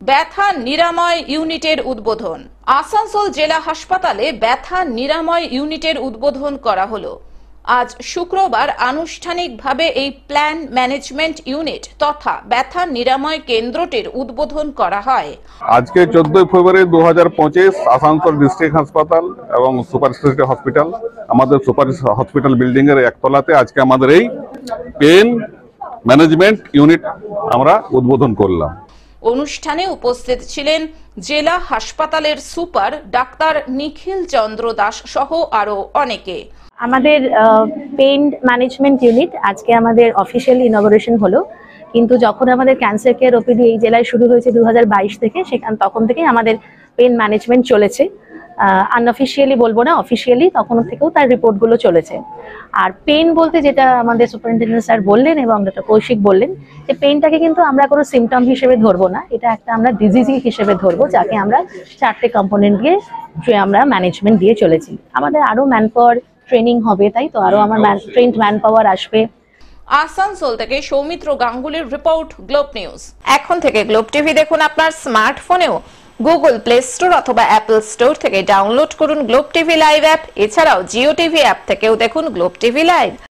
ব্যথা নিরাময় ইউনিটের উদ্বোধন। আসানসোল জেলা হাসপাতালে ব্যথা নিরাময় ইউনিটের উদ্বোধন করা হলো। আজ শুক্রবার আনুষ্ঠানিকভাবে এই প্ল্যান ম্যানেজমেন্ট ইউনিট তথা ব্যথা নিরাময় কেন্দ্রটির উদ্বোধন করা হয়। আজকে 14 ফেব্রুয়ারি 2025 আসানসোল ডিস্ট্রিক্ট হাসপাতাল এবং সুপার স্পেশালিটি হসপিটাল, আমাদের সুপার হসপিটাল বিল্ডিং এর একতলাতে আজকে আমাদের এই পেন ম্যানেজমেন্ট ইউনিট আমরা উদ্বোধন করলাম। অনুষ্ঠানে উপস্থিত ছিলেন জেলা হাসপাতালের সুপার ডাক্তার নিখিল চন্দ্র দাস সহ আরো অনেকে। আমাদের পেইন ম্যানেজমেন্ট ইউনিট আজকে আমাদের অফিসিয়ালি ইনঅগারেশন হলো, কিন্তু যখন আমাদের ক্যান্সার কেয়ার ওপিডি এই জেলায় শুরু হয়েছে 2022 থেকে, তখন থেকেই আমাদের পেইন ম্যানেজমেন্ট চলেছে। আনঅফিসিয়ালি বলবো না, অফিসিয়ালি তখন থেকেও তার রিপোর্টগুলো চলেছে। আর পেইন বলতে যেটা আমাদের সুপারিনটেন্ডেন্ট স্যার বললেন এবং ডক্টর কৌশিক বললেন যে পেইনটাকে কিন্তু আমরা কোনো সিমটম হিসেবে ধরবো না, এটা একটা আমরা ডিজিজ হিসেবে ধরবো, যাকে আমরা 4টে কম্পোনেন্ট দিয়ে আমরা ম্যানেজমেন্ট দিয়ে চলেছি। আমাদের আরো ম্যান পাওয়ার ট্রেনিং হবে, তাই তো আরো আমার ট্রেন্ড ম্যান পাওয়ার আসবে। আসানসোল থেকে সৌমিত্র গাঙ্গুলির রিপোর্ট, গ্লোব নিউজ। এখন থেকে গ্লোব টিভি দেখুন আপনার স্মার্টফোনেও। গুগল প্লে স্টোর অথবা অ্যাপল স্টোর থেকে ডাউনলোড করুন গ্লোব টিভি লাইভ অ্যাপ। এছাড়াও জিও টিভি অ্যাপ থেকেও দেখুন গ্লোব টিভি লাইভ।